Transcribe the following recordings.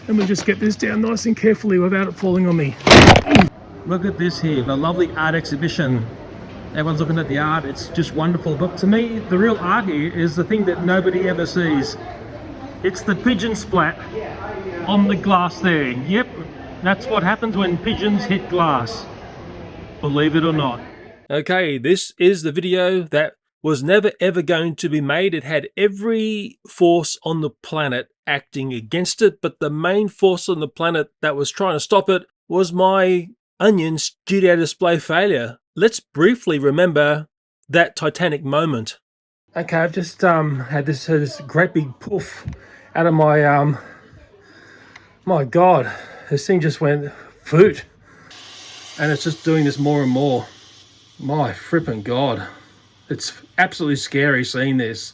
And we'll just get this down nice and carefully without it falling on me. Look at this here, the lovely art exhibition. Everyone's looking at the art, it's just wonderful. But to me, the real art here is the thing that nobody ever sees. It's the pigeon splat on the glass there. Yep, that's what happens when pigeons hit glass. Believe it or not. Okay, this is the video that was never ever going to be made. It had every force on the planet acting against it, but the main force on the planet that was trying to stop it was my Onion studio display failure. Let's briefly remember that Titanic moment. Okay, I've just had this great big poof out of my my God, this thing just went foot, and it's just doing this more and more. My frippin' God, it's absolutely scary seeing this.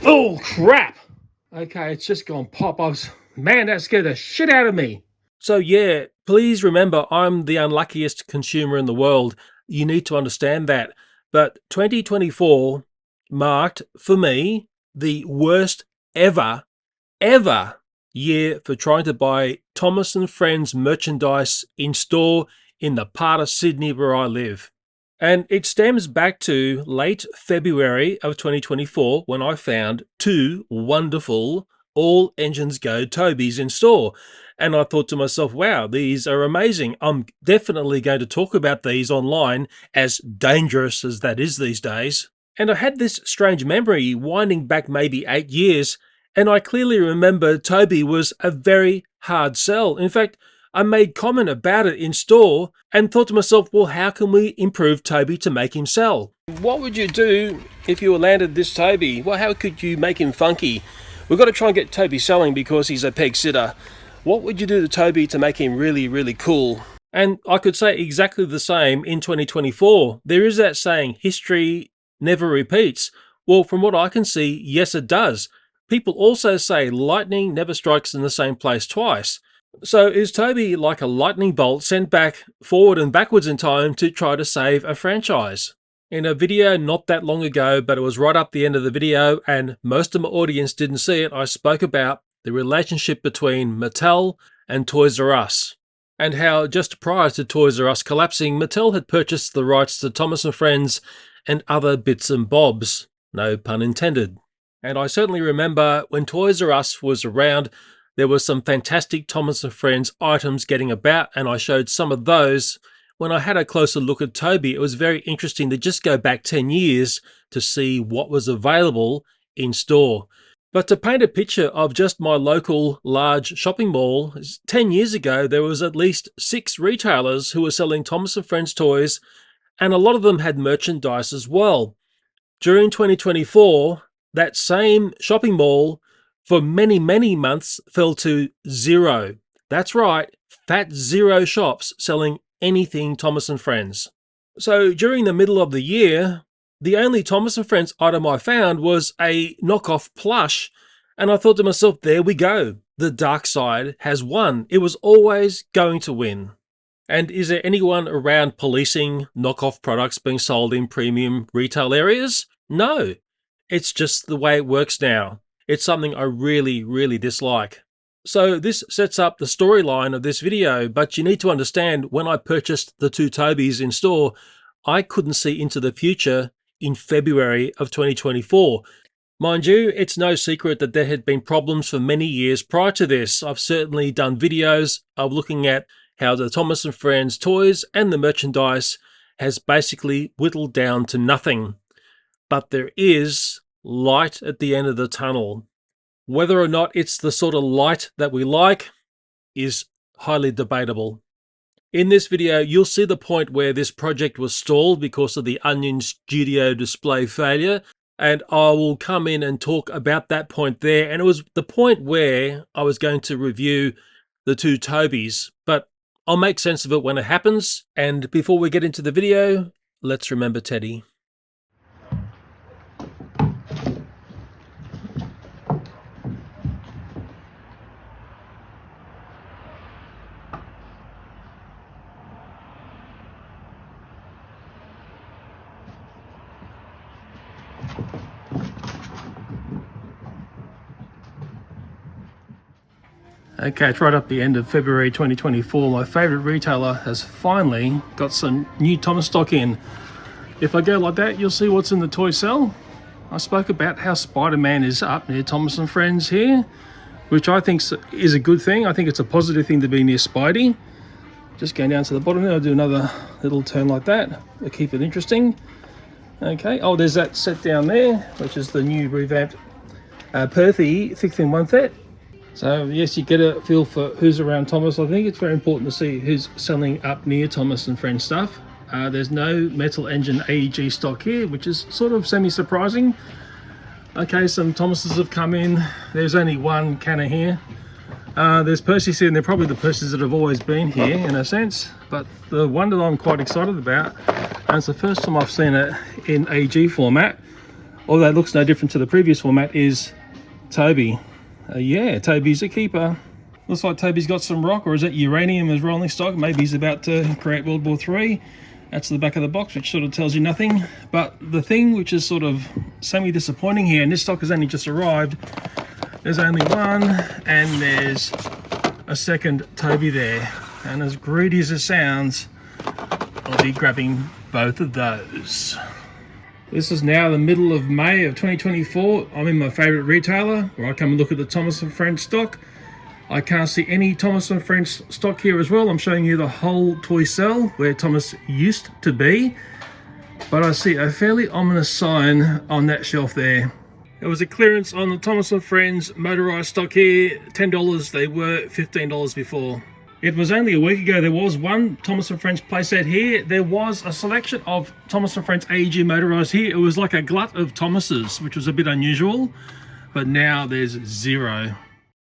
Oh crap! Okay, it's just gone pop. Man, that scared the shit out of me. So yeah, please remember, I'm the unluckiest consumer in the world. You need to understand that. But 2024 marked, for me, the worst ever year for trying to buy Thomas & Friends merchandise in store in the part of Sydney where I live. And it stems back to late February of 2024 when I found two wonderful all engines go Tobys in store. And I thought to myself, wow, these are amazing. I'm definitely going to talk about these online, as dangerous as that is these days. And I had this strange memory winding back maybe 8 years, and I clearly remember Toby was a very hard sell. In fact, I made comment about it in store and thought to myself, well, how can we improve Toby to make him sell? What would you do if you were landed this Toby? Well, how could you make him funky? We've got to try and get Toby selling because he's a peg sitter. What would you do to Toby to make him really, really cool? And I could say exactly the same in 2024. There is that saying, history never repeats. Well, from what I can see, yes, it does. People also say lightning never strikes in the same place twice. So is Toby like a lightning bolt sent back forward and backwards in time to try to save a franchise? In a video not that long ago, but it was right up the end of the video and most of my audience didn't see it, I spoke about the relationship between Mattel and Toys R Us, and how just prior to Toys R Us collapsing, Mattel had purchased the rights to Thomas & Friends and other bits and bobs, no pun intended. And I certainly remember when Toys R Us was around, there were some fantastic Thomas & Friends items getting about, and I showed some of those. When I had a closer look at Toby, it was very interesting to just go back 10 years to see what was available in store. But to paint a picture of just my local large shopping mall, 10 years ago there was at least 6 retailers who were selling Thomas & Friends toys, and a lot of them had merchandise as well. During 2024, that same shopping mall for many, many months fell to 0. That's right, fat 0 shops selling anything Thomas & Friends. So during the middle of the year, the only Thomas & Friends item I found was a knockoff plush, and I thought to myself, there we go. The dark side has won. It was always going to win. And is there anyone around policing knockoff products being sold in premium retail areas? No. It's just the way it works now. It's something I really, really dislike. So this sets up the storyline of this video, but you need to understand, when I purchased the two Tobys in store, I couldn't see into the future in February of 2024. Mind you, it's no secret that there had been problems for many years prior to this. I've certainly done videos of looking at how the Thomas & Friends toys and the merchandise has basically whittled down to nothing. But there is light at the end of the tunnel. Whether or not it's the sort of light that we like is highly debatable. In this video, you'll see the point where this project was stalled because of the Onion studio display failure, and I will come in and talk about that point there. And it was the point where I was going to review the two Tobys, but I'll make sense of it when it happens. And before we get into the video, let's remember Teddy. Okay, it's right up the end of February 2024. My favourite retailer has finally got some new Thomas stock in. If I go like that, you'll see what's in the toy cell. I spoke about how Spider-Man is up near Thomas and Friends here, which I think is a good thing. I think it's a positive thing to be near Spidey. Just going down to the bottom there, I'll do another little turn like that to keep it interesting. Okay, oh, there's that set down there, which is the new revamped Perthy thick thin one set. So yes, you get a feel for who's around Thomas. I think it's very important to see who's selling up near Thomas and Friends stuff. There's no metal engine AEG stock here, which is sort of semi-surprising. Okay, some Thomases have come in. There's only one canner here. There's Percy's here, and they're probably the Percy's that have always been here in a sense. But the one that I'm quite excited about, and it's the first time I've seen it in AEG format, although it looks no different to the previous format, is Toby. Yeah, Toby's a keeper. Looks like Toby's got some rock, or is that uranium as rolling stock? Maybe he's about to create World War III. That's the back of the box, which sort of tells you nothing. But the thing which is sort of semi-disappointing here, and this stock has only just arrived, there's only one, and there's a second Toby there. And as greedy as it sounds, I'll be grabbing both of those. This is now the middle of May of 2024. I'm in my favourite retailer, where I come and look at the Thomas and Friends stock. I can't see any Thomas and Friends stock here as well. I'm showing you the whole toy cell where Thomas used to be. But I see a fairly ominous sign on that shelf there. There was a clearance on the Thomas and Friends motorised stock here, $10. They were $15 before. It was only a week ago there was one Thomas and Friends playset here. There was a selection of Thomas and Friends AEG motorised here. It was like a glut of Thomases, which was a bit unusual, but now there's zero.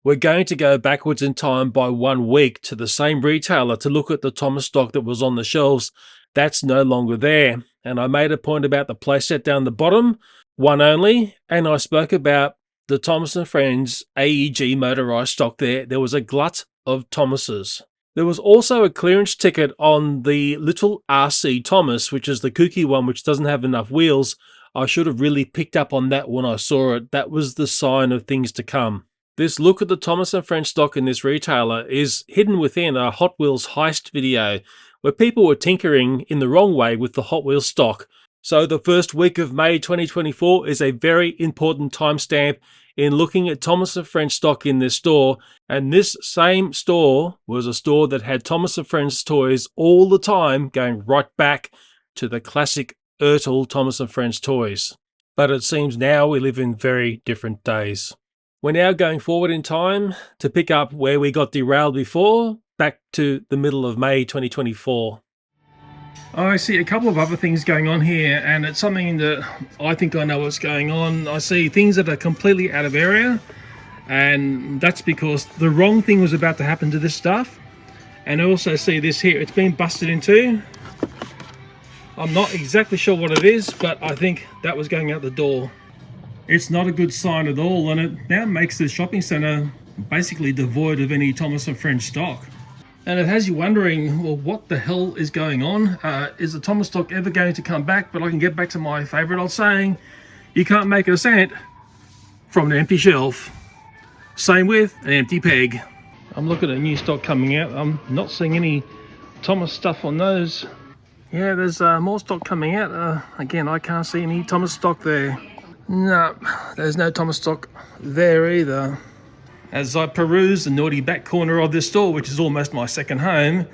We're going to go backwards in time by 1 week to the same retailer to look at the Thomas stock that was on the shelves. That's no longer there. And I made a point about the playset down the bottom, one only, and I spoke about the Thomas and Friends AEG motorised stock there. There was a glut of Thomases. There was also a clearance ticket on the little RC Thomas, which is the kooky one which doesn't have enough wheels. I should have really picked up on that when I saw it. That was the sign of things to come. This look at the Thomas and Friends stock in this retailer is hidden within a Hot Wheels heist video where people were tinkering in the wrong way with the Hot Wheels stock. So the first week of May 2024 is a very important timestamp in looking at Thomas and Friends stock in this store. And this same store was a store that had Thomas and Friends toys all the time, going right back to the classic ERTL Thomas and Friends toys. But it seems now we live in very different days. We're now going forward in time to pick up where we got derailed before, back to the middle of May 2024. I see a couple of other things going on here, and it's something that I think I know what's going on. I see things that are completely out of area, and that's because the wrong thing was about to happen to this stuff. And I also see this here, it's been busted in two. I'm not exactly sure what it is, but I think that was going out the door. It's not a good sign at all, and it now makes the shopping centre basically devoid of any Thomas and Friends stock. And it has you wondering, well, what the hell is going on? Is the Thomas stock ever going to come back? But I can get back to my favourite old saying, you can't make a cent from an empty shelf. Same with an empty peg. I'm looking at new stock coming out. I'm not seeing any Thomas stuff on those. Yeah, there's more stock coming out. Again, I can't see any Thomas stock there. No, there's no Thomas stock there either. As I peruse the naughty back corner of this store, which is almost my second home,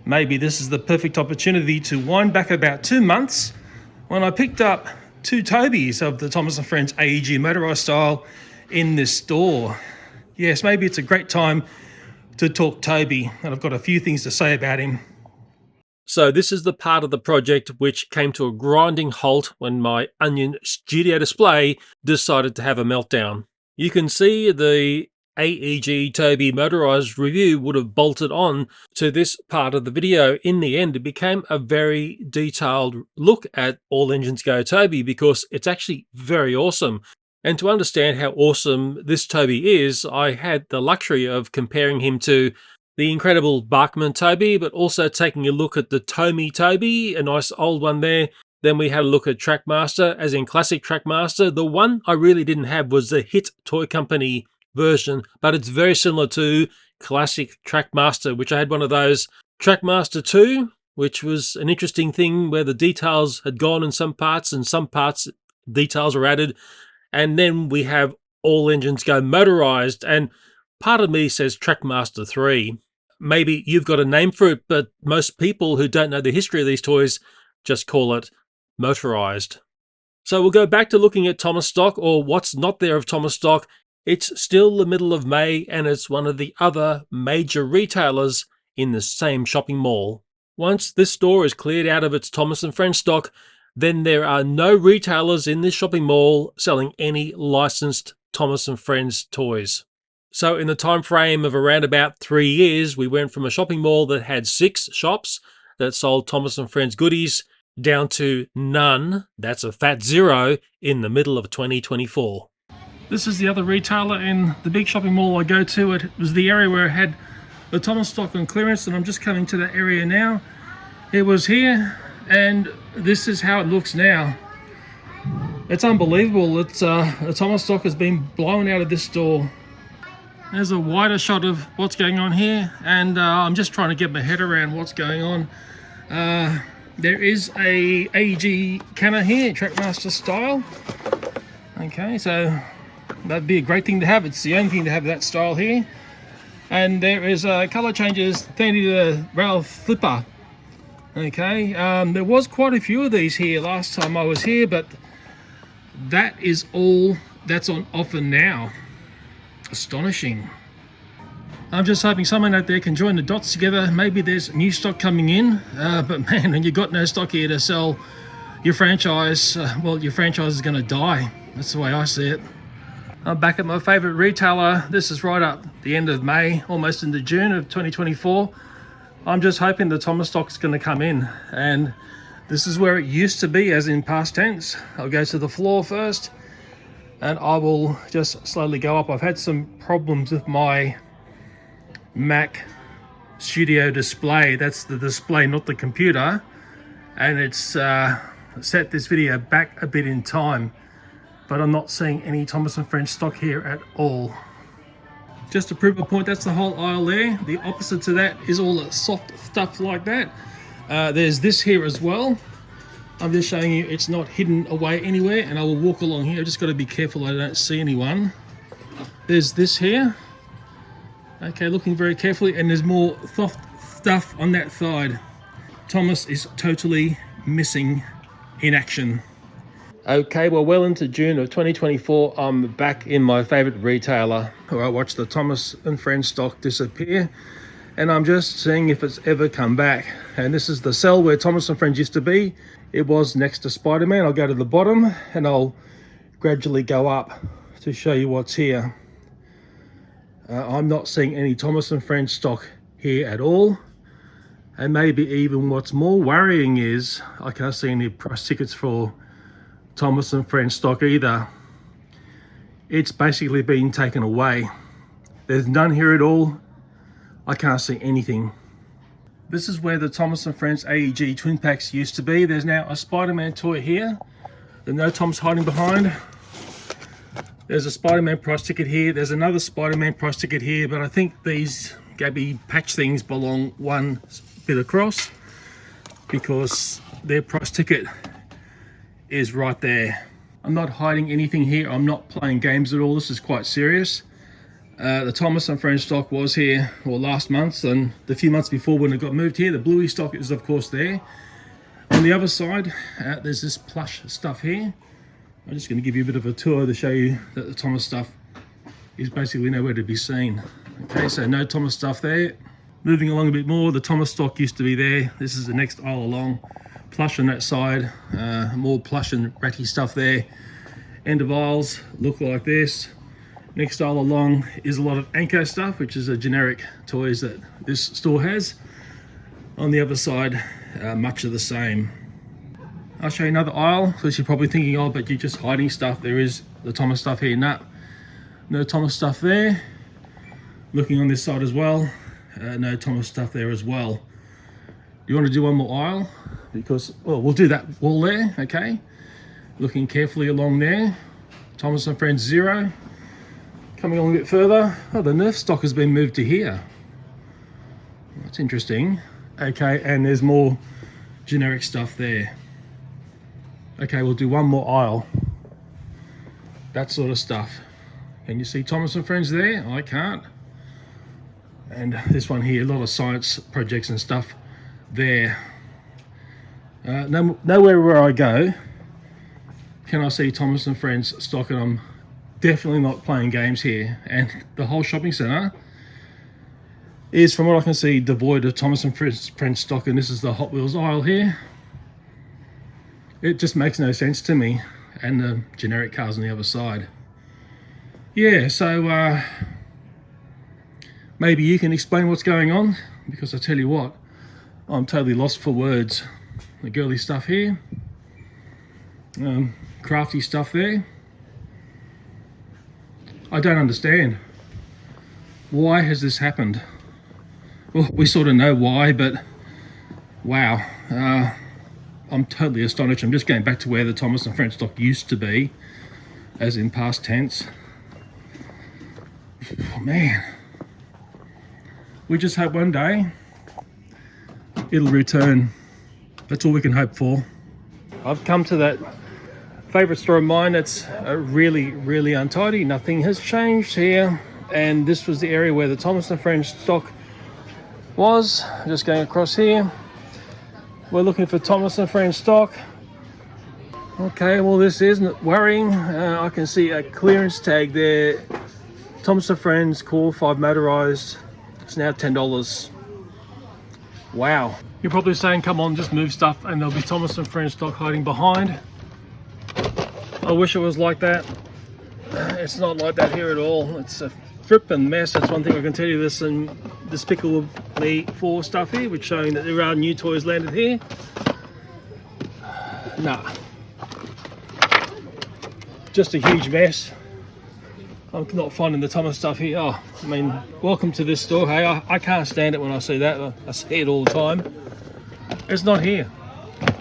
maybe this is the perfect opportunity to wind back about 2 months when I picked up 2 Tobys of the Thomas and Friends AEG motorised style in this store. Yes, maybe it's a great time to talk Toby, and I've got a few things to say about him. So this is the part of the project which came to a grinding halt when my Onion studio display decided to have a meltdown. You can see the AEG Toby motorised review would have bolted on to this part of the video. In the end, it became a very detailed look at All Engines Go Toby because it's actually very awesome. And to understand how awesome this Toby is, I had the luxury of comparing him to the incredible Bachmann Toby, but also taking a look at the Tomy Toby, a nice old one there. Then we had a look at Trackmaster, as in classic Trackmaster. The one I really didn't have was the Hit Toy Company version, but it's very similar to classic Trackmaster, which I had one of those. Trackmaster 2, which was an interesting thing where the details had gone in some parts and some parts details were added. And then we have All Engines Go Motorised, and part of me says Trackmaster 3. Maybe you've got a name for it, but most people who don't know the history of these toys just call it Motorised. So we'll go back to looking at Thomas stock, or what's not there of Thomas stock. It's still the middle of May, and it's one of the other major retailers in the same shopping mall. Once this store is cleared out of its Thomas & Friends stock, then there are no retailers in this shopping mall selling any licensed Thomas & Friends toys. So in the time frame of around about 3 years, we went from a shopping mall that had 6 shops that sold Thomas & Friends goodies down to none, that's a fat 0, in the middle of 2024. This is the other retailer in the big shopping mall I go to. It was the area where it had the Thomas stock on clearance, and I'm just coming to that area now. It was here, and this is how it looks now. It's unbelievable. It's the Thomas stock has been blown out of this store. There's a wider shot of what's going on here, and I'm just trying to get my head around what's going on. There is a AEG canner here, Trackmaster style. Okay, so that'd be a great thing to have. It's the only thing to have that style here. And there is colour changes, 30 to rail flipper. Okay, there was quite a few of these here last time I was here, but that is all that's on offer now. Astonishing. I'm just hoping someone out there can join the dots together. Maybe there's new stock coming in, but man, when you've got no stock here to sell your franchise, well, your franchise is going to die. That's the way I see it. I'm back at my favourite retailer. This is right up the end of May, almost into June of 2024. I'm just hoping the Thomas stock's going to come in, and this is where it used to be, as in past tense. I'll go to the floor first, and I will just slowly go up. I've had some problems with my Mac Studio display. That's the display, not the computer, and it's set this video back a bit in time, but I'm not seeing any Thomas & Friends stock here at all. Just to prove a point, that's the whole aisle there. The opposite to that is all the soft stuff like that. There's this here as well. I'm just showing you it's not hidden away anywhere, and I will walk along here. I've just got to be careful I don't see anyone. There's this here. Okay, looking very carefully, and there's more soft stuff on that side. Thomas is totally missing in action. Okay, well into June of 2024, I'm back in my favorite retailer where I watched the Thomas & Friends stock disappear, and I'm just seeing if it's ever come back. And this is the cell where Thomas & Friends used to be. It was next to Spider-Man. I'll go to the bottom and I'll gradually go up to show you what's here. I'm not seeing any Thomas & Friends stock here at all. And maybe even what's more worrying is I can't see any price tickets for Thomas & Friends stock either. It's basically been taken away. There's none here at all. I can't see anything. This is where the Thomas & Friends AEG twin packs used to be. There's now a Spider-Man toy here. There's no Tom's hiding behind. There's a Spider-Man price ticket here. There's another Spider-Man price ticket here, but I think these Gabby patch things belong one bit across because their price ticket is right there. I'm not hiding anything here. I'm not playing games at all. This is quite serious. The Thomas & Friends stock was here last month, and the few months before when it got moved here. The bluey stock is of course there. On the other side, there's this plush stuff here. I'm just going to give you a bit of a tour to show you that the Thomas stuff is basically nowhere to be seen. Okay, so no Thomas stuff there. Moving along a bit more, the Thomas stock used to be there. This is the next aisle along. Plush on that side, more plush and ratty stuff there. End of aisles look like this. Next aisle along is a lot of Anko stuff, which is a generic toys that this store has. On the other side, much of the same. I'll show you another aisle, because you're probably thinking, oh, but you're just hiding stuff. There is the Thomas stuff here. Nah, no Thomas stuff there. Looking on this side as well, no Thomas stuff there as well. Do you want to do one more aisle? Because, well, we'll do that wall there, okay? Looking carefully along there. Thomas & Friends 0. Coming along a bit further, oh, the Nerf stock has been moved to here. That's interesting. Okay, and there's more generic stuff there. Okay, we'll do one more aisle. That sort of stuff. Can you see Thomas and Friends there? I can't. And this one here, a lot of science projects and stuff there. Nowhere where I go can I see Thomas and Friends stock, and I'm definitely not playing games here. And the whole shopping centre is, from what I can see, devoid of Thomas and Friends stock, and this is the Hot Wheels aisle here. It just makes no sense to me, and the generic cars on the other side. Yeah, so maybe you can explain what's going on, because I tell you what, I'm totally lost for words. The girly stuff here, crafty stuff there. I don't understand. Why has this happened? Well, we sort of know why, but wow, I'm totally astonished. I'm just going back to where the Thomas and Friends stock used to be, as in past tense. Oh, man, we just hope one day it'll return. That's all we can hope for. I've come to that favourite store of mine that's really, really untidy. Nothing has changed here, and this was the area where the Thomas and Friends stock was. Just going across here, we're looking for Thomas and Friends stock. Okay, well, this isn't worrying. I can see a clearance tag there. Thomas and Friends Core 5 Motorised. It's now $10. Wow. You're probably saying, come on, just move stuff and there'll be Thomas and Friends stock hiding behind. I wish it was like that. It's not like that here at all. It's a frippin' mess. That's one thing I can tell you. There's some Despicable-Me 4 stuff here, which showing that there are new toys landed here. Nah. Just a huge mess. I'm not finding the Thomas stuff here. Oh, I mean, welcome to this store. Hey, I can't stand it when I see that. I see it all the time. It's not here.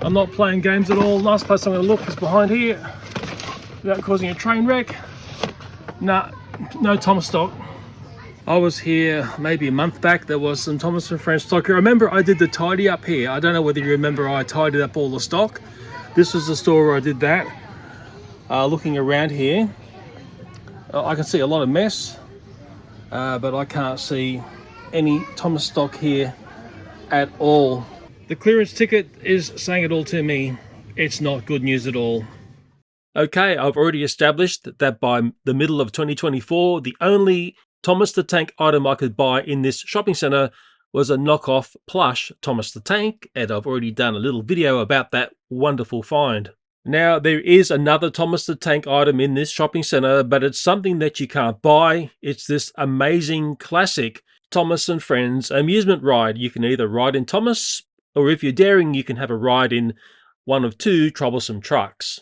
I'm not playing games at all. Last place I'm going to look is behind here, without causing a train wreck. Nah, no Thomas stock. I was here maybe a month back. There was some Thomas and Friends stock here. I remember I did the tidy up here. I don't know whether you remember, I tidied up all the stock. This was the store where I did that. Looking around here, I can see a lot of mess, but I can't see any Thomas stock here at all. The clearance ticket is saying it all to me. It's not good news at all. Okay, I've already established that by the middle of 2024, the only Thomas the Tank item I could buy in this shopping centre was a knockoff plush Thomas the Tank, and I've already done a little video about that wonderful find. Now, there is another Thomas the Tank item in this shopping centre, but it's something that you can't buy. It's this amazing classic Thomas and Friends amusement ride. You can either ride in Thomas, or if you're daring, you can have a ride in one of two troublesome trucks.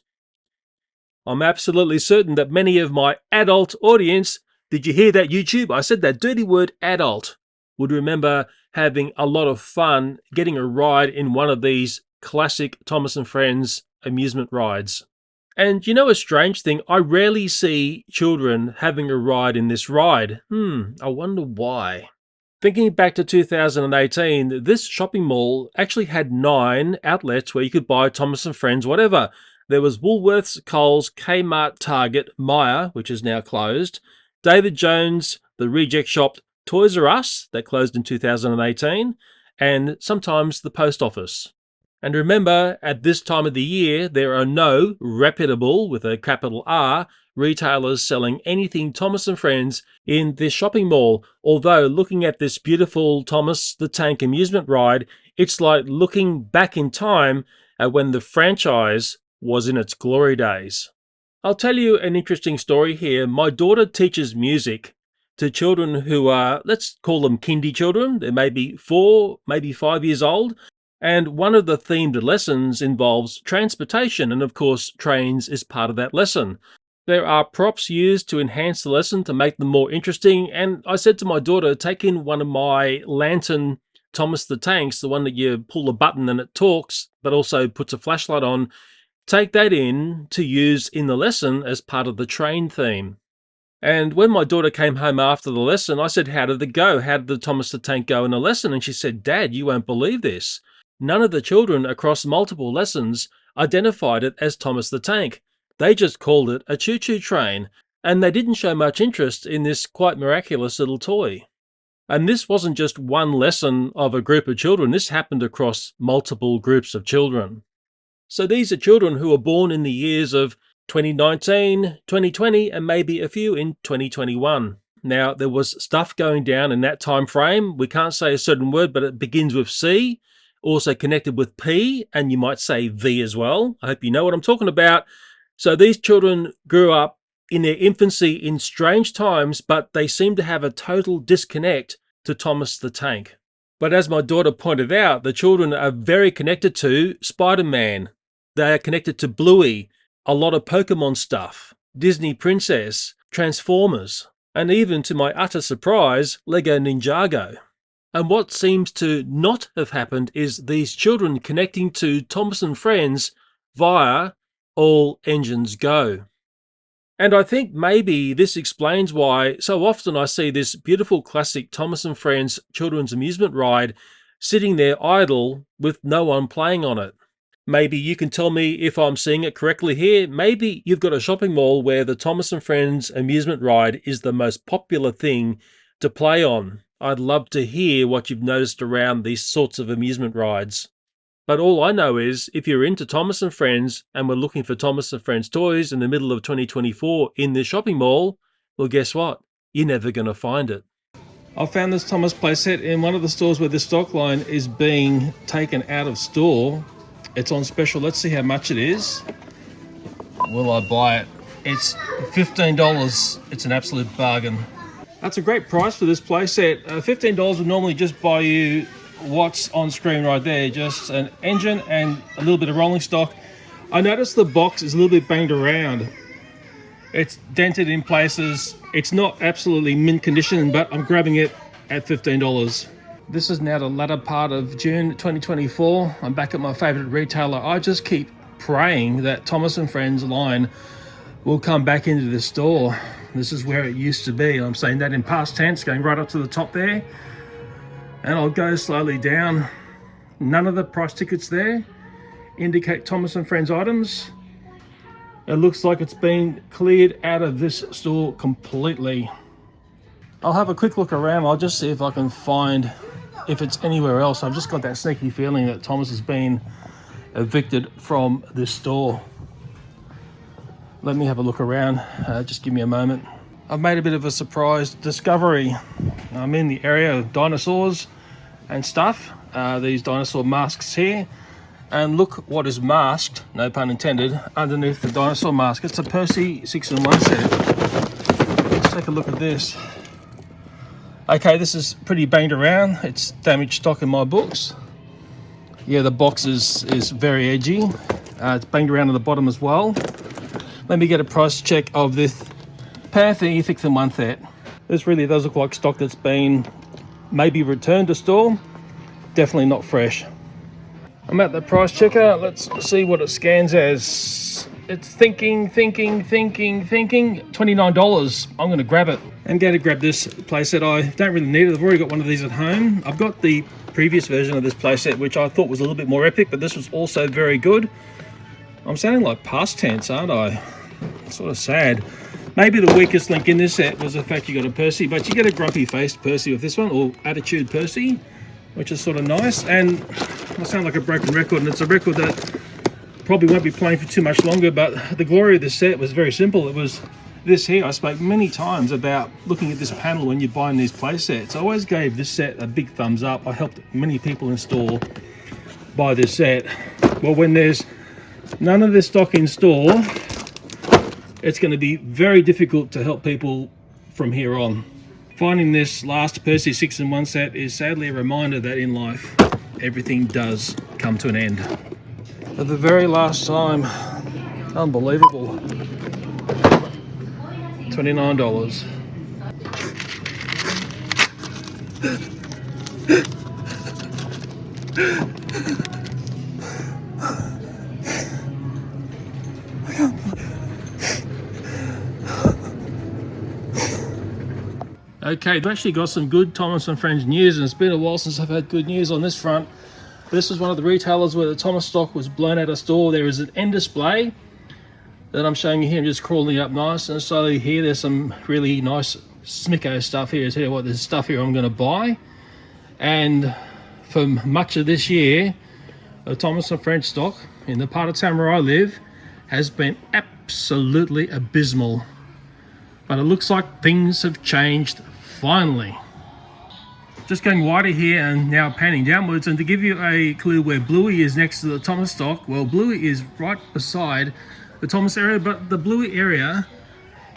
I'm absolutely certain that many of my adult audience, did you hear that, YouTube? I said that dirty word, adult, would remember having a lot of fun getting a ride in one of these classic Thomas and Friends amusement rides. And you know a strange thing? I rarely see children having a ride in this ride. I wonder why. Thinking back to 2018, this shopping mall actually had 9 outlets where you could buy Thomas and Friends whatever. There was Woolworths, Coles, Kmart, Target, Myer, which is now closed, David Jones, the Reject Shop, Toys R Us, that closed in 2018, and sometimes the post office. And remember, at this time of the year, there are no reputable, with a capital R, retailers selling anything Thomas and Friends in this shopping mall. Although, looking at this beautiful Thomas the Tank amusement ride, it's like looking back in time at when the franchise was in its glory days. I'll tell you an interesting story here. My daughter teaches music to children who are, let's call them kindy children. They may be 4, maybe 5 years old. And one of the themed lessons involves transportation, and of course, trains is part of that lesson. There are props used to enhance the lesson to make them more interesting, and I said to my daughter, take in one of my lantern Thomas the Tanks, the one that you pull a button and it talks, but also puts a flashlight on. Take that in to use in the lesson as part of the train theme. And when my daughter came home after the lesson, I said, "How did it go? How did the Thomas the Tank go in the lesson?" And she said, "Dad, you won't believe this. None of the children across multiple lessons identified it as Thomas the Tank. They just called it a choo-choo train, and they didn't show much interest in this quite miraculous little toy." And this wasn't just one lesson of a group of children. This happened across multiple groups of children. So these are children who were born in the years of 2019, 2020, and maybe a few in 2021. Now, there was stuff going down in that time frame. We can't say a certain word, but it begins with C, also connected with P, and you might say V as well. I hope you know what I'm talking about. So these children grew up in their infancy in strange times, but they seem to have a total disconnect to Thomas the Tank. But as my daughter pointed out, the children are very connected to Spider-Man. They are connected to Bluey, a lot of Pokemon stuff, Disney Princess, Transformers, and even, to my utter surprise, Lego Ninjago. And what seems to not have happened is these children connecting to Thomas and Friends via All Engines Go. And I think maybe this explains why so often I see this beautiful classic Thomas and Friends children's amusement ride sitting there idle with no one playing on it. Maybe you can tell me if I'm seeing it correctly here. Maybe you've got a shopping mall where the Thomas and Friends amusement ride is the most popular thing to play on. I'd love to hear what you've noticed around these sorts of amusement rides. But all I know is if you're into Thomas and Friends and we're looking for Thomas and Friends toys in the middle of 2024 in this shopping mall, well, guess what? You're never going to find it. I found this Thomas playset in one of the stores where this stock line is being taken out of store. It's on special. Let's see how much it is. Will I buy it? It's $15. It's an absolute bargain. That's a great price for this playset. $15 would normally just buy you what's on screen right there, just an engine and a little bit of rolling stock. I noticed the box is a little bit banged around. It's dented in places. It's not absolutely mint condition, but I'm grabbing it at $15. This is now the latter part of June 2024. I'm back at my favorite retailer. I just keep praying that Thomas and Friends line will come back into the store. This is where it used to be. I'm saying that in past tense, going right up to the top there. And I'll go slowly down. None of the price tickets there indicate Thomas and Friends items. It looks like it's been cleared out of this store completely. I'll have a quick look around. I'll just see if I can find if it's anywhere else. I've just got that sneaky feeling that Thomas has been evicted from this store. Let me have a look around. Just give me a moment. I've made a bit of a surprise discovery. I'm in the area of dinosaurs and stuff. These dinosaur masks here. And look what is masked, no pun intended, underneath the dinosaur mask. It's a Percy 6-in-1 set. Let's take a look at this. Okay, this is pretty banged around. It's damaged stock in my books. Yeah, the box is very edgy. It's banged around at the bottom as well. Let me get a price check of this Panther 6-in-1 set. This really does look like stock that's been maybe returned to store. Definitely not fresh. I'm at the price checker. Let's see what it scans as. It's thinking. $29. I'm going to grab it. I'm going to grab this playset. I don't really need it. I've already got one of these at home. I've got the previous version of this playset, which I thought was a little bit more epic, but this was also very good. I'm sounding like past tense, aren't I? It's sort of sad. Maybe the weakest link in this set was the fact you got a Percy, but you get a grumpy-faced Percy with this one, or attitude Percy, which is sort of nice. And I sound like a broken record, and it's a record that probably won't be playing for too much longer, but the glory of this set was very simple. It was this here. I spoke many times about looking at this panel when you're buying these play sets. I always gave this set a big thumbs up. I helped many people install buy this set. Well, when there's none of this stock in store, it's going to be very difficult to help people from here on. Finding this last Percy 6-in-1 set is sadly a reminder that in life, everything does come to an end. For the very last time, unbelievable, $29. Okay, they've actually got some good Thomas and Friends news, and it's been a while since I've had good news on this front. This is one of the retailers where the Thomas stock was blown out of store. There is an end display that I'm showing you here. I'm just crawling up nice and slowly here. There's some really nice Smicko stuff here. I tell you what, there's stuff here I'm going to buy. And for much of this year, the Thomas and Friends stock in the part of town where I live has been absolutely abysmal. But it looks like things have changed finally. Just going wider here and now panning downwards, and to give you a clue where Bluey is next to the Thomas stock, well, Bluey is right beside the Thomas area, but the Bluey area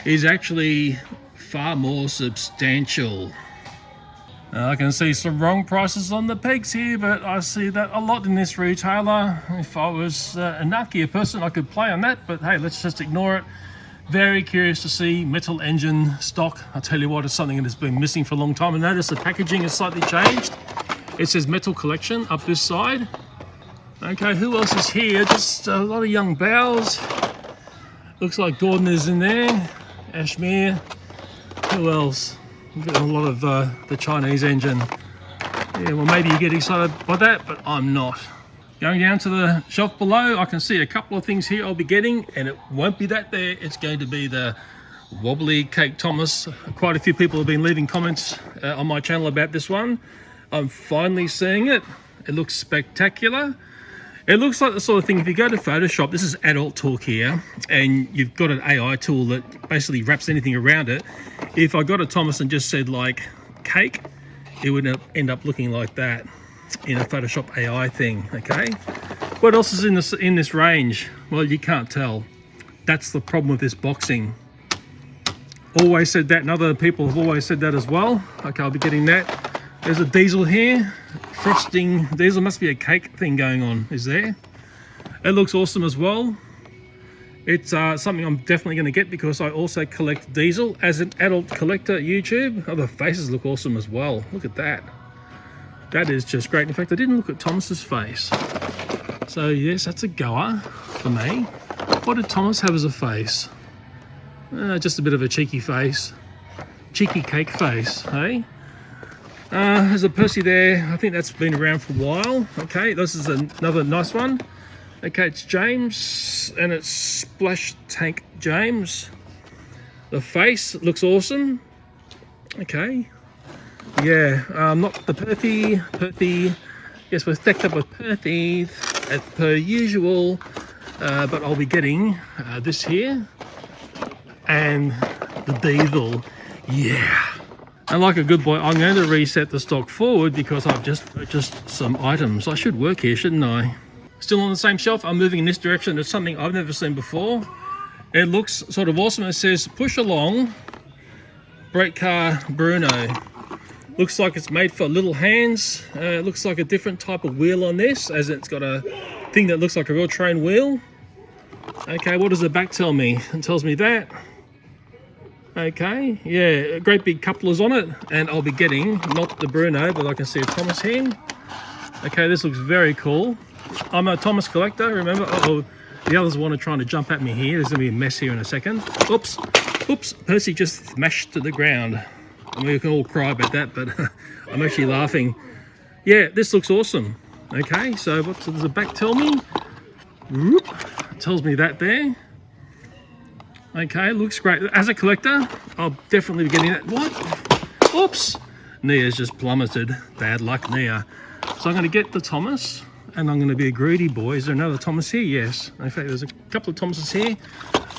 is actually far more substantial. I can see some wrong prices on the pegs here, but I see that a lot in this retailer. If I was a nutkier person, I could play on that, but hey, let's just ignore it. Very curious to see metal engine stock. I'll tell you what, it's something that has been missing for a long time. And notice the packaging is slightly changed. It says metal collection up this side. Okay, who else is here? Just a lot of young bows. Looks like Gordon is in there. Ashmere. Who else? We've got a lot of the Chinese engine. Yeah, well, maybe you get excited by that, but I'm not. Going down to the shelf below, I can see a couple of things here I'll be getting, and it won't be that there. It's going to be the Wobbly Cake Thomas. Quite a few people have been leaving comments on my channel about this one. I'm finally seeing it. It looks spectacular. It looks like the sort of thing, if you go to Photoshop, this is adult talk here, and you've got an AI tool that basically wraps anything around it. If I got a Thomas and just said like cake, it would end up looking like that in a Photoshop AI thing. Okay, what else is in this range? Well, you can't tell. That's the problem with this boxing. Always said that, and other people have always said that as well. Okay, I'll be getting that. There's a diesel here, frosting diesel. Must be a cake thing going on, is there? It looks awesome as well. It's something I'm definitely going to get because I also collect diesel as an adult collector. YouTube. Oh, the faces look awesome as well. Look at that. That is just great. In fact, I didn't look at Thomas's face. So yes, that's a goer for me. What did Thomas have as a face? Just a bit of a cheeky face. Cheeky cake face, hey? There's a Percy there. I think that's been around for a while. Okay, this is another nice one. Okay, it's James, and it's Splash Tank James. The face looks awesome. Okay. Yeah, not the Perthy. Yes, we're stacked up with Perthy as per usual, but I'll be getting this here and the diesel. Yeah. And like a good boy, I'm going to reset the stock forward because I've just purchased some items. I should work here, shouldn't I? Still on the same shelf, I'm moving in this direction. It's something I've never seen before. It looks sort of awesome. It says push along brake car Bruno. Looks like it's made for little hands. It looks like a different type of wheel on this, as it's got a thing that looks like a real train wheel. Okay, what does the back tell me? It tells me that. Okay, yeah, great big couplers on it, and I'll be getting, not the Bruno, but I can see a Thomas here. Okay, this looks very cool. I'm a Thomas collector, remember? Uh-oh, the others want to try to jump at me here. There's going to be a mess here in a second. Oops, Percy just smashed to the ground. I mean, we can all cry about that, but I'm actually laughing. Yeah, this looks awesome. Okay, so what does the back tell me? Whoop, it tells me that there. Okay, looks great. As a collector, I'll definitely be getting that. What? Oops. Nia's just plummeted. Bad luck, Nia. So I'm going to get the Thomas, and I'm going to be a greedy boy. Is there another Thomas here? Yes. In fact, there's a couple of Thomases here.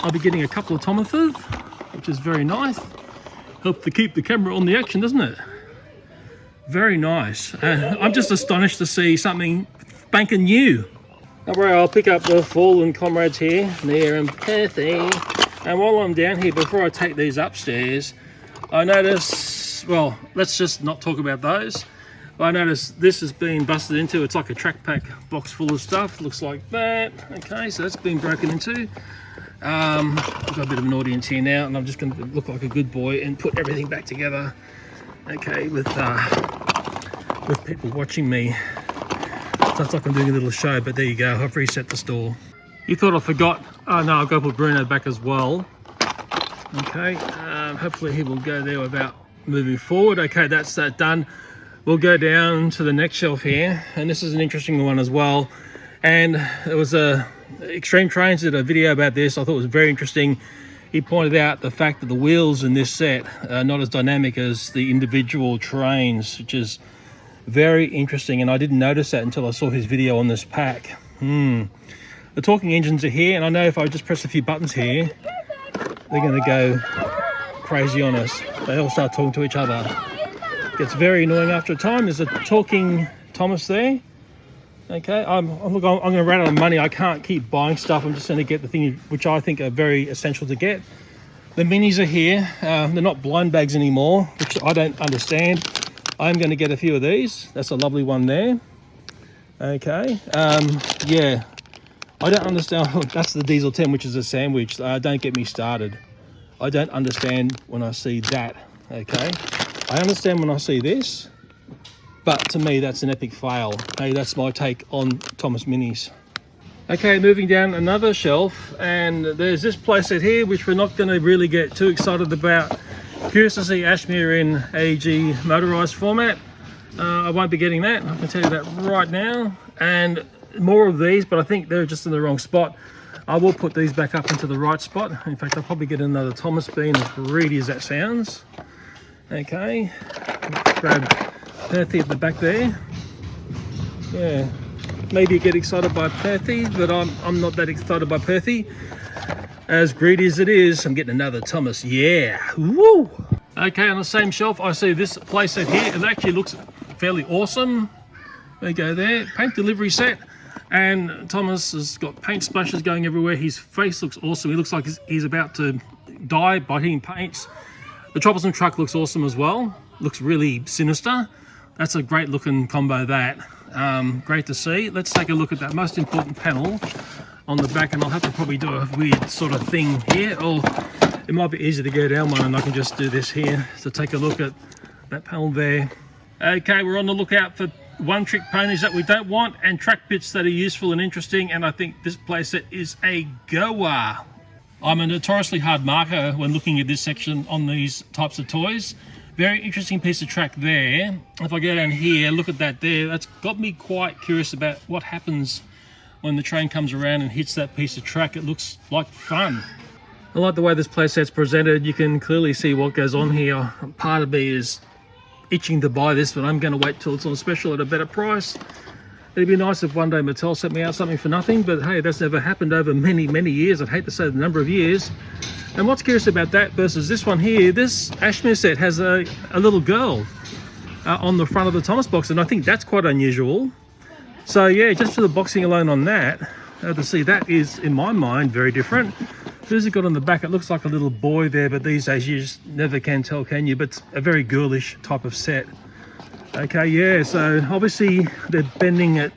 I'll be getting a couple of Thomases, which is very nice. Help to keep the camera on the action, doesn't it? Very nice. I'm just astonished to see something spanking new. Don't worry, I'll pick up the fallen comrades here, Nia and Perthy. And while I'm down here, before I take these upstairs, I notice, well, let's just not talk about those. I notice this has been busted into. It's like a track pack box full of stuff. Looks like that. Okay, so that's been broken into. I've got a bit of an audience here now, and I'm just going to look like a good boy and put everything back together. Okay, with people watching me. Sounds like I'm doing a little show, but there you go. I've reset the store. You thought I forgot? Oh no, I've got to put Bruno back as well. Okay, hopefully he will go there without moving forward. Okay, that's that done. We'll go down to the next shelf here, and this is an interesting one as well. And it was Extreme Trains did a video about this. I thought it was very interesting. He pointed out the fact that the wheels in this set are not as dynamic as the individual trains, which is very interesting, and I didn't notice that until I saw his video on this pack. The talking engines are here, and I know if I just press a few buttons here, they're going to go crazy on us. They all start talking to each other. Gets very annoying after a time. There's a talking Thomas there. Okay, I'm going to run out of money. I can't keep buying stuff. I'm just going to get the things which I think are very essential to get. The minis are here. They're not blind bags anymore, which I don't understand. I'm going to get a few of these. That's a lovely one there. Okay, yeah. I don't understand. That's the Diesel 10, which is a sandwich. Don't get me started. I don't understand when I see that. Okay, I understand when I see this, but to me that's an epic fail. Hey, that's my take on Thomas minis. Okay, moving down another shelf, and there's this playset here which we're not going to really get too excited about. Curious to see Ashmere in AEG motorised format. I won't be getting that, I can tell you that right now. And more of these, but I think they're just in the wrong spot. I will put these back up into the right spot. In fact, I'll probably get another Thomas bean, as greedy as that sounds. Okay, grab Perthy at the back there. Yeah, maybe you get excited by Perthy, but I'm not that excited by Perthy. As greedy as it is, I'm getting another Thomas. Yeah, woo! Okay, on the same shelf, I see this playset here. It actually looks fairly awesome. There you go there, paint delivery set. And Thomas has got paint splashes going everywhere. His face looks awesome. He looks like he's about to die by hitting paints. The troublesome truck looks awesome as well. Looks really sinister. That's a great looking combo, that. Great to see. Let's take a look at that most important panel on the back, and I'll have to probably do a weird sort of thing here, or it might be easy to go down one and I can just do this here. So take a look at that panel there. Okay, we're on the lookout for one-trick ponies that we don't want, and track bits that are useful and interesting, and I think this playset is a goer. I'm a notoriously hard marker when looking at this section on these types of toys. Very interesting piece of track there. If I go down here, look at that there, that's got me quite curious about what happens when the train comes around and hits that piece of track. It looks like fun. I like the way this playset's presented. You can clearly see what goes on here. Part of me is itching to buy this, but I'm going to wait till it's on special at a better price. It'd be nice if one day Mattel sent me out something for nothing, but hey, that's never happened over many years. I'd hate to say the number of years. And what's curious about that versus this one here, this Ashmere set has a little girl on the front of the Thomas box, and I think that's quite unusual. So yeah, just for the boxing alone on that, to see that is, in my mind, very different. Who's it got on the back? It looks like a little boy there, but these days you just never can tell, can you? But it's a very girlish type of set. Okay, yeah, so obviously they're bending it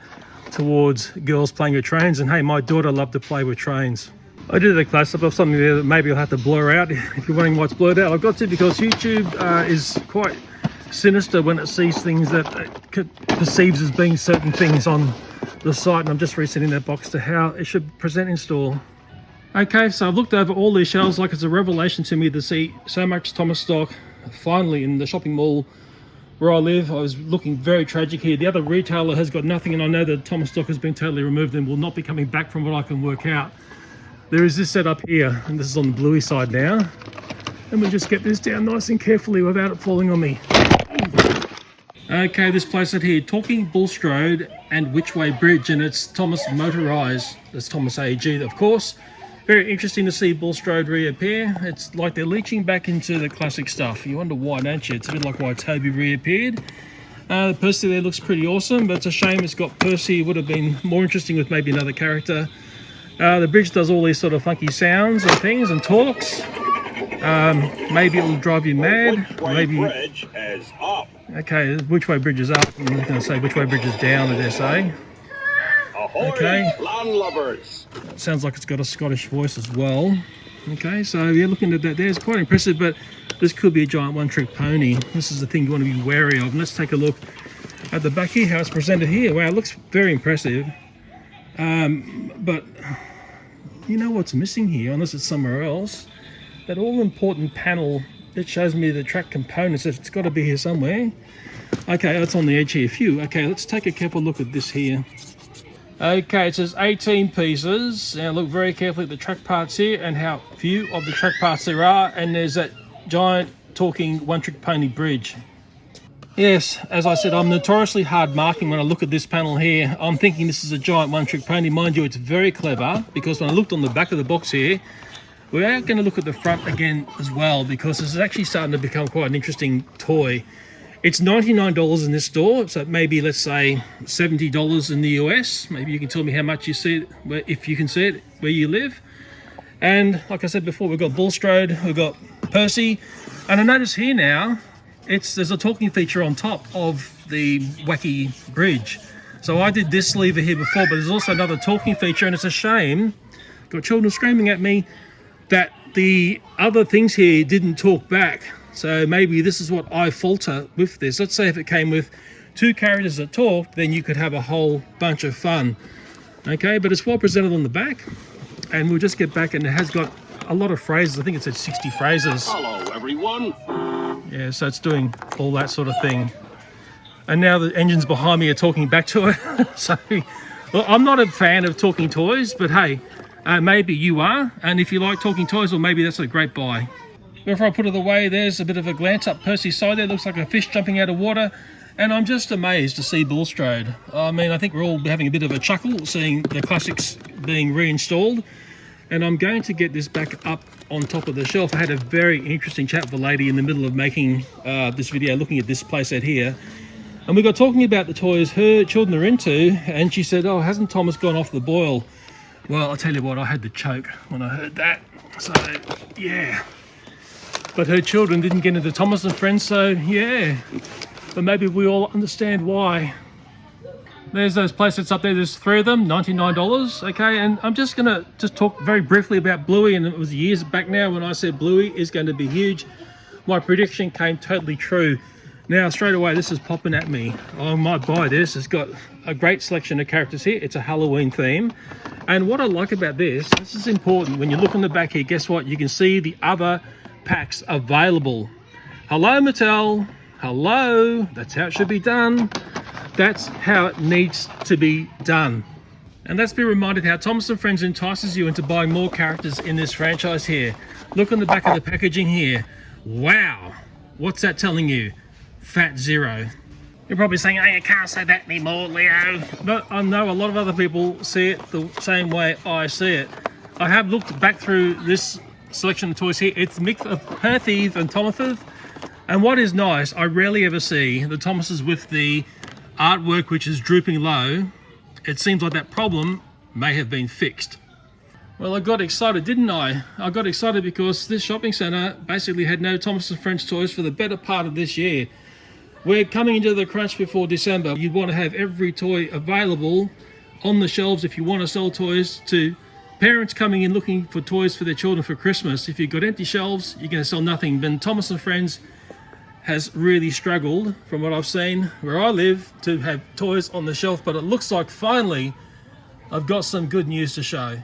towards girls playing with trains, and hey, my daughter loved to play with trains. I did a close-up of something there that maybe I'll have to blur out if you're wondering what's blurred out. I've got to, because YouTube is quite sinister when it sees things that it perceives as being certain things on the site, and I'm just resetting that box to how it should present in store. Okay, so I've looked over all these shelves. Like, it's a revelation to me to see so much Thomas stock finally in the shopping mall where I live. I was looking very tragic here. The other retailer has got nothing, and I know that Thomas stock has been totally removed and will not be coming back from what I can work out. There is this set up here, and this is on the bluey side now. And we'll just get this down nice and carefully without it falling on me. Okay, this playset here, Talking Bulstrode and Which Way Bridge, and it's Thomas Motorised. That's Thomas AEG, of course. Very interesting to see Bulstrode reappear. It's like they're leeching back into the classic stuff. You wonder why, don't you? It's a bit like why Toby reappeared. Percy there looks pretty awesome, but it's a shame it's got Percy. It would have been more interesting with maybe another character. The bridge does all these sort of funky sounds and things and talks. Maybe it'll drive you mad. Maybe. Bridge is up. Okay, which way bridge is up? I'm not going to say which way bridge is down, I dare say. Okay. Landlubbers. Sounds like it's got a Scottish voice as well. Okay, so yeah, looking at that there, it's quite impressive, but this could be a giant one-trick pony. This is the thing you want to be wary of. And let's take a look at the back here, how it's presented here. Wow, it looks very impressive. But you know what's missing here, unless it's somewhere else? That all-important panel it shows me the track components. It's got to be here somewhere. Okay, it's on the edge here. Phew. Okay, let's take a careful look at this here. Okay, it says 18 pieces. Now look very carefully at the track parts here and how few of the track parts there are. And there's that giant talking one-trick pony bridge. Yes, as I said, I'm notoriously hard marking when I look at this panel here. I'm thinking this is a giant one-trick pony. Mind you, it's very clever, because when I looked on the back of the box here, we are going to look at the front again as well, because this is actually starting to become quite an interesting toy. It's $99 in this store, so maybe let's say $70 in the US. Maybe you can tell me how much you see it, if you can see it where you live. And like I said before, we've got Bulstrode, we've got Percy, and I notice here now, there's a talking feature on top of the wacky bridge. So I did this lever here before, but there's also another talking feature, and it's a shame, got children screaming at me, that the other things here didn't talk back. So maybe this is what I falter with this. Let's say if it came with 2 characters that talk, then you could have a whole bunch of fun. Okay, but it's well presented on the back, and we'll just get back, and it has got a lot of phrases. I think it said 60 phrases. Hello, everyone. Yeah, so it's doing all that sort of thing. And now the engines behind me are talking back to it. So, well, I'm not a fan of talking toys, but hey, maybe you are. And if you like talking toys, well, maybe that's a great buy. Before I put it away, there's a bit of a glance up Percy's side there. Looks like a fish jumping out of water. And I'm just amazed to see Bulstrode. I mean, I think we're all having a bit of a chuckle seeing the classics being reinstalled. And I'm going to get this back up on top of the shelf. I had a very interesting chat with a lady in the middle of making this video, looking at this playset here. And we got talking about the toys her children are into, and she said, oh, hasn't Thomas gone off the boil? Well, I'll tell you what, I had to choke when I heard that. So, yeah. But her children didn't get into Thomas and Friends, so yeah. But maybe we all understand why. There's those playsets up there, there's 3 of them, $99, okay? And I'm just gonna talk very briefly about Bluey, and it was years back now when I said Bluey is going to be huge. My prediction came totally true. Now, straight away, this is popping at me. I might buy this. It's got a great selection of characters here. It's a Halloween theme. And what I like about this is important. When you look on the back here, guess what? You can see the other packs available. Hello, Mattel. Hello. That's how it should be done. That's how it needs to be done. And let's be reminded how Thomas and Friends entices you into buying more characters in this franchise here. Look on the back of the packaging here. Wow. What's that telling you? Fat Zero. You're probably saying, oh, you can't say that anymore, Leo. But I know a lot of other people see it the same way I see it. I have looked back through this selection of toys here. It's a mix of Perthy and Thomaseth. And what is nice, I rarely ever see the Thomases with the artwork which is drooping low. It seems like that problem may have been fixed. Well, I got excited, didn't I? I got excited because this shopping centre basically had no Thomas and Friends toys for the better part of this year. We're coming into the crunch before December. You'd want to have every toy available on the shelves if you want to sell toys to parents coming in looking for toys for their children for Christmas. If you've got empty shelves, you're going to sell nothing. Then Thomas and Friends has really struggled, from what I've seen where I live, to have toys on the shelf, but it looks like finally I've got some good news to show.